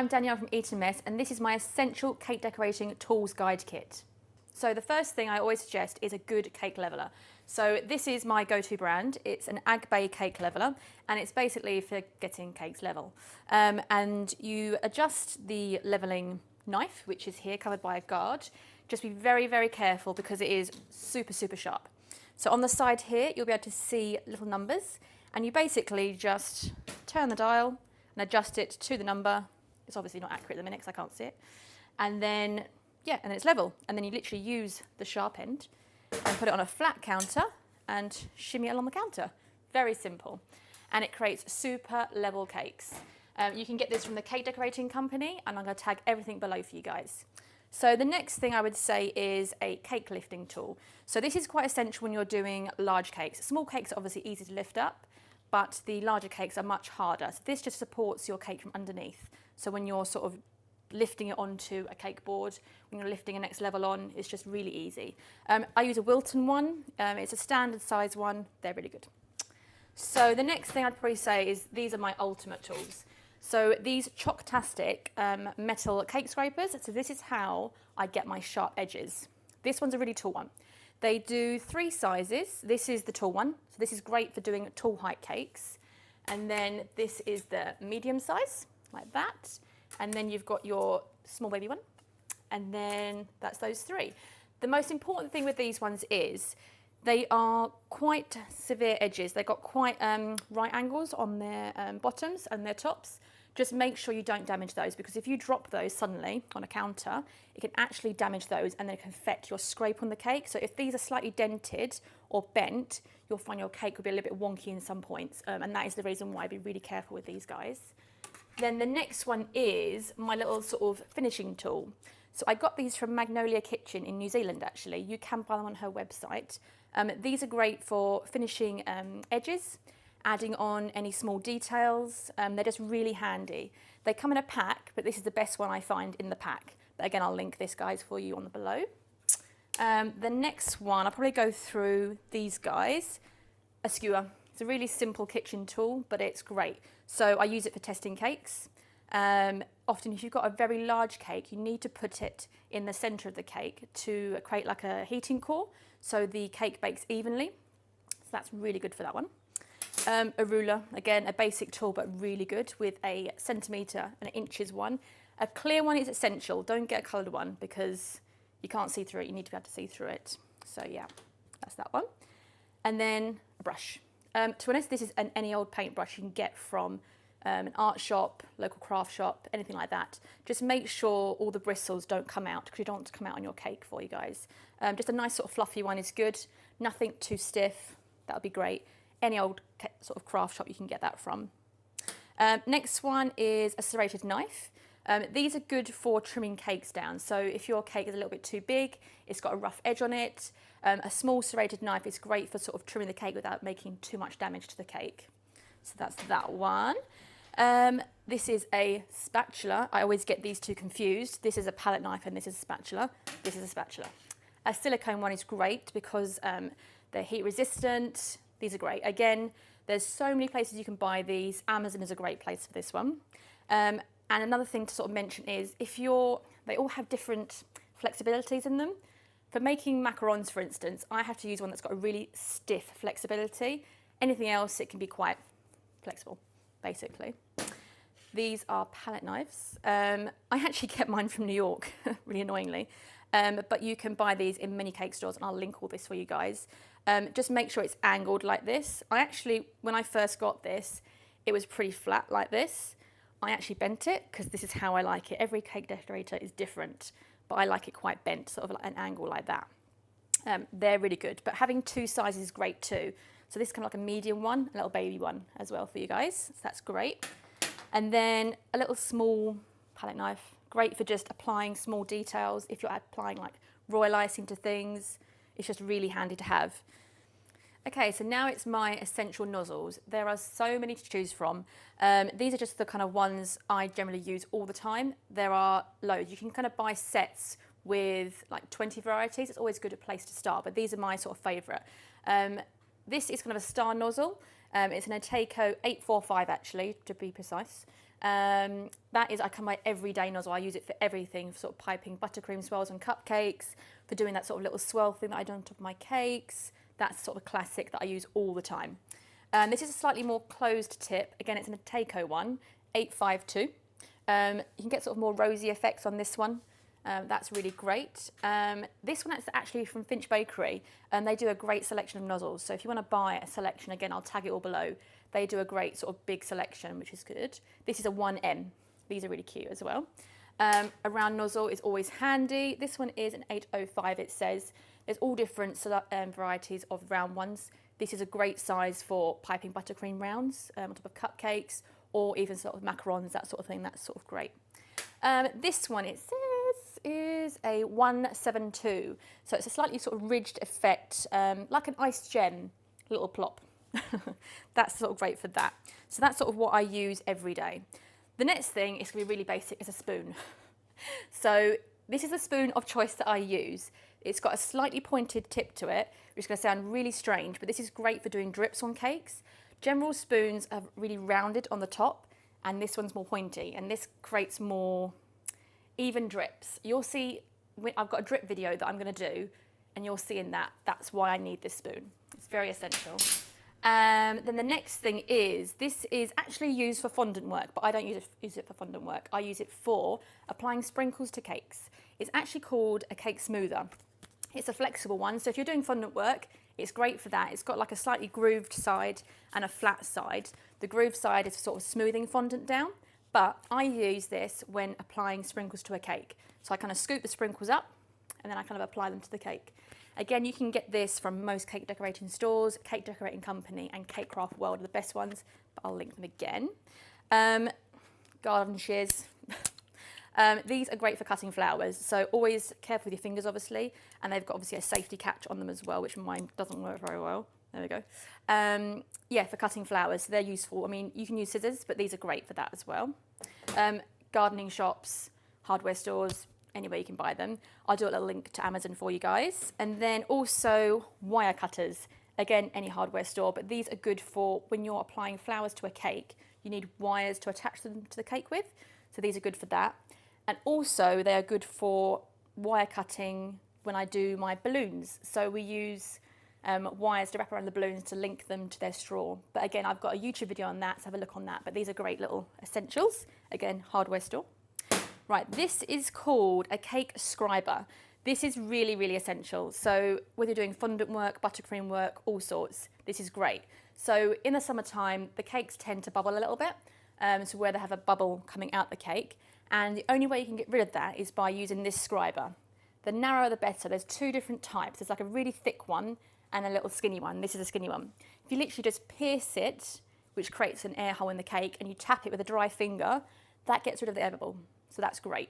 I'm Danielle from Eat and Mess, and this is my essential cake decorating tools guide kit. So the first thing I always suggest is a good cake leveler. So this is my go-to brand. It's an Ag Bay cake leveler, and it's basically for getting cakes level. And you adjust the leveling knife, which is here covered by a guard. Just be very, very careful because it is super, super sharp. So on the side here, you'll be able to see little numbers, and you basically just turn the dial and adjust it to the number. It's obviously not accurate at the minute because I can't see it. And then, yeah, and then it's level. And then you literally use the sharp end and put it on a flat counter and shimmy it along the counter. Very simple. And it creates super level cakes. You can get this from the cake decorating company, and I'm going to tag everything below for you guys. So the next thing I would say is a cake lifting tool. So this is quite essential when you're doing large cakes. Small cakes are obviously easy to lift up, but the larger cakes are much harder. So this just supports your cake from underneath. So when you're sort of lifting it onto a cake board, when you're lifting a next level on, it's just really easy. I use a Wilton one. It's a standard size one. They're really good. So the next thing I'd probably say is these are my ultimate tools. So these Choc-tastic metal cake scrapers. So this is how I get my sharp edges. This one's a really tall one. They do 3 sizes. This is the tall one. So this is great for doing tall height cakes. And then this is the medium size, like that. And then you've got your small baby one. And then that's those 3. The most important thing with these ones is they are quite severe edges. They've got quite right angles on their bottoms and their tops. Just make sure you don't damage those, because if you drop those suddenly on a counter, it can actually damage those and then it can affect your scrape on the cake. So if these are slightly dented or bent, you'll find your cake will be a little bit wonky in some points. And that is the reason why I'd be really careful with these guys. Then the next one is my little sort of finishing tool. So I got these from Magnolia Kitchen in New Zealand, actually. You can buy them on her website. These are great for finishing edges, adding on any small details. They're just really handy. They come in a pack, but this is the best one I find in the pack. But again, I'll link this, guys, for you on the below. The next one, I'll probably go through these guys. A skewer. It's a really simple kitchen tool, but it's great. So I use it for testing cakes. Often if you've got a very large cake, you need to put it in the centre of the cake to create like a heating core so the cake bakes evenly. So that's really good for that one. A ruler, again, a basic tool, but really good, with a centimetre and inches one. A clear one is essential. Don't get a coloured one because you can't see through it. You need to be able to see through it. So yeah, that's that one. And then a brush. To be honest, this is any old paintbrush you can get from an art shop, local craft shop, anything like that. Just make sure all the bristles don't come out, because you don't want to come out on your cake for you guys. Just a nice sort of fluffy one is good. Nothing too stiff. That would be great. Any old sort of craft shop you can get that from. Next one is a serrated knife. These are good for trimming cakes down. So if your cake is a little bit too big, it's got a rough edge on it, a small serrated knife is great for sort of trimming the cake without making too much damage to the cake. So that's that one. This is a spatula. I always get these two confused. This is a palette knife and this is a spatula. This is a spatula. A silicone one is great because they're heat resistant. These are great. Again, there's so many places you can buy these. Amazon is a great place for this one. And another thing to sort of mention is they all have different flexibilities in them. For making macarons, for instance, I have to use one that's got a really stiff flexibility. Anything else, it can be quite flexible, basically. These are palette knives. I actually get mine from New York, really annoyingly. But you can buy these in many cake stores, and I'll link all this for you guys. Just make sure it's angled like this. When I first got this, it was pretty flat like this. I actually bent it because this is how I like it. Every cake decorator is different, but I like it quite bent, sort of like an angle like that. They're really good, but having 2 sizes is great too. So this is kind of like a medium one, a little baby one as well for you guys. So that's great. And then a little small palette knife, great for just applying small details. If you're applying like royal icing to things, it's just really handy to have. Okay, so now it's my essential nozzles. There are so many to choose from. These are just the kind of ones I generally use all the time. There are loads. You can kind of buy sets with like 20 varieties. It's always a good place to start, but these are my sort of favourite. This is kind of a star nozzle. It's an Ateco 845 actually, to be precise. That is, I come by everyday nozzle. I use it for everything, for sort of piping buttercream swirls on cupcakes, for doing that sort of little swirl thing that I do on top of my cakes. That's sort of a classic that I use all the time. This is a slightly more closed tip. Again, it's an Ateco one, 852. You can get sort of more rosy effects on this one. That's really great. This one is actually from Finch Bakery, and they do a great selection of nozzles. So if you want to buy a selection, again, I'll tag it all below. They do a great sort of big selection, which is good. This is a 1M. These are really cute as well. A round nozzle is always handy. This one is an 805, it says. There's all different varieties of round ones. This is a great size for piping buttercream rounds on top of cupcakes, or even sort of macarons, that sort of thing. That's sort of great. This one, it says, is a 172. So it's a slightly sort of ridged effect, like an ice gem, little plop. That's sort of great for that. So that's sort of what I use every day. The next thing is going to be really basic, is a spoon. So this is a spoon of choice that I use. It's got a slightly pointed tip to it, which is going to sound really strange, but this is great for doing drips on cakes. General spoons are really rounded on the top, and this one's more pointy, and this creates more even drips. You'll see, I've got a drip video that I'm going to do, and you'll see in that, that's why I need this spoon. It's very essential. Then the next thing is, this is actually used for fondant work, but I don't use it for fondant work. I use it for applying sprinkles to cakes. It's actually called a cake smoother. It's a flexible one, so if you're doing fondant work, it's great for that. It's got like a slightly grooved side and a flat side. The grooved side is sort of smoothing fondant down, but I use this when applying sprinkles to a cake. So I kind of scoop the sprinkles up, and then I kind of apply them to the cake. Again, you can get this from most cake decorating stores. Cake Decorating Company and Cake Craft World are the best ones, but I'll link them again. Garden shears. These are great for cutting flowers, so always careful with your fingers, obviously, and they've got obviously a safety catch on them as well, which mine doesn't work very well. There we go. Yeah, for cutting flowers, they're useful. I mean, you can use scissors, but these are great for that as well. Gardening shops, hardware stores, anywhere you can buy them. I'll do a little link to Amazon for you guys. And then also wire cutters. Again, any hardware store, but these are good for when you're applying flowers to a cake. You need wires to attach them to the cake with, so these are good for that. And also they are good for wire cutting when I do my balloons. So we use wires to wrap around the balloons to link them to their straw. But again, I've got a YouTube video on that, so have a look on that. But these are great little essentials. Again, hardware store. Right, this is called a cake scriber. This is really, really essential. So whether you're doing fondant work, buttercream work, all sorts, this is great. So in the summertime, the cakes tend to bubble a little bit, so where they have a bubble coming out the cake. And the only way you can get rid of that is by using this scriber. The narrower the better. There's two different types. There's like a really thick one and a little skinny one. This is a skinny one. If you literally just pierce it, which creates an air hole in the cake, and you tap it with a dry finger, that gets rid of the air bubble. So that's great.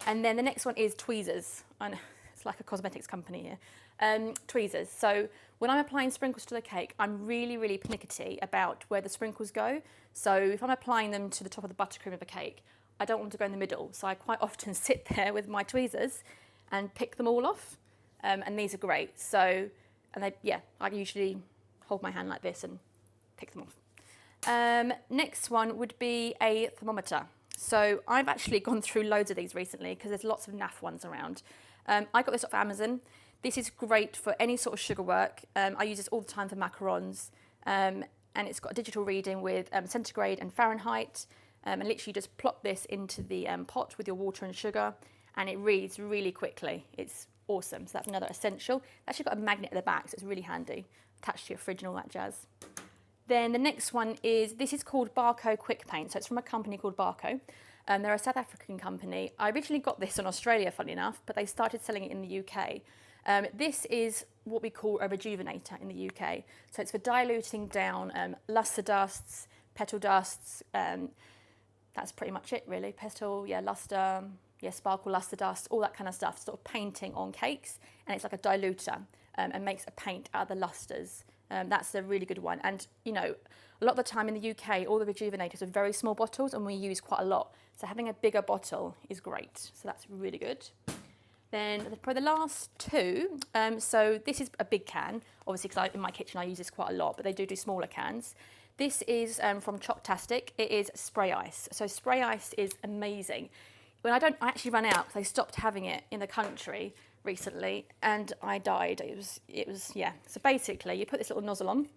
And then the next one is tweezers. I know, it's like a cosmetics company here. Tweezers. So when I'm applying sprinkles to the cake, I'm really, really pernickety about where the sprinkles go. So if I'm applying them to the top of the buttercream of a cake, I don't want to go in the middle. So I quite often sit there with my tweezers and pick them all off. And these are great. So, and they, yeah, I usually hold my hand like this and pick them off. Next one would be a thermometer. So I've actually gone through loads of these recently because there's lots of naff ones around. I got this off Amazon. This is great for any sort of sugar work. I use this all the time for macarons. And it's got a digital reading with centigrade and Fahrenheit. And literally just plop this into the pot with your water and sugar, and it reads really quickly. It's awesome. So that's another essential. It's actually got a magnet at the back, so it's really handy, attached to your fridge and all that jazz. Then the next one is, this is called Barco Quick Paint. So it's from a company called Barco. They're a South African company. I originally got this in Australia, funny enough, but they started selling it in the UK. This is what we call a rejuvenator in the UK. So it's for diluting down luster dusts, petal dusts. That's pretty much it, really. Petal, yeah, luster, yeah, sparkle, luster dust, all that kind of stuff. Sort of painting on cakes, and it's like a diluter and makes a paint out of the lusters. That's a really good one. And, you know, a lot of the time in the UK, all the rejuvenators are very small bottles, and we use quite a lot. So having a bigger bottle is great. So that's really good. Then for the last two, so this is a big can, obviously, because in my kitchen I use this quite a lot, but they do smaller cans. This is from Choctastic. It is spray ice. So spray ice is amazing. When I actually ran out because I stopped having it in the country recently and I died. It was yeah. So basically you put this little nozzle on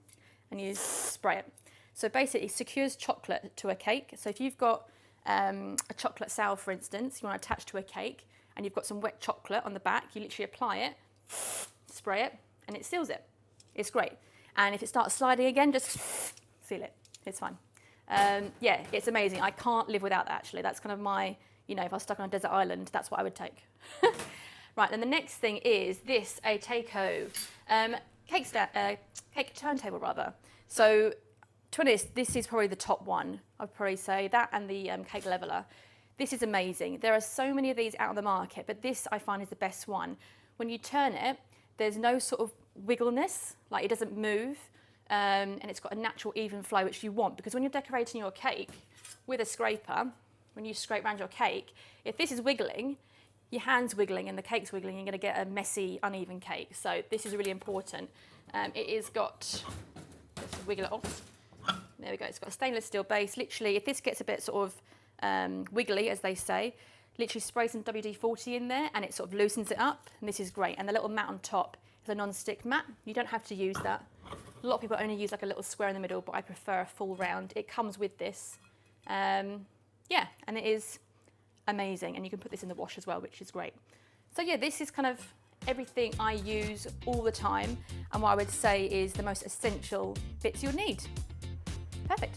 and you spray it. So basically it secures chocolate to a cake. So if you've got a chocolate sour, for instance, you want to attach to a cake and you've got some wet chocolate on the back, you literally apply it, spray it, and it seals it. It's great. And if it starts sliding again, just seal it. It's fine. Yeah, it's amazing. I can't live without that, actually. That's kind of my, you know, if I was stuck on a desert island, that's what I would take. Right, then the next thing is this, a Takeo cake turntable, rather. So, to be honest, this is probably the top one. I'd probably say that and the cake leveler. This is amazing. There are so many of these out on the market, but this I find is the best one. When you turn it, there's no sort of wiggleness, like it doesn't move, and it's got a natural even flow, which you want, because when you're decorating your cake with a scraper, when you scrape around your cake, if this is wiggling, your hand's wiggling and the cake's wiggling, you're going to get a messy, uneven cake. So this is really important. It is got, let's wiggle it off. There we go, it's got a stainless steel base. Literally, if this gets a bit sort of wiggly, as they say, literally spray some WD-40 in there and it sort of loosens it up, and this is great. And the little mat on top is a non-stick mat. You don't have to use that. A lot of people only use like a little square in the middle, but I prefer a full round. It comes with this. Yeah, and it is amazing, and you can put this in the wash as well, which is great. So yeah, this is kind of everything I use all the time, and what I would say is the most essential bits you'll need. Perfect.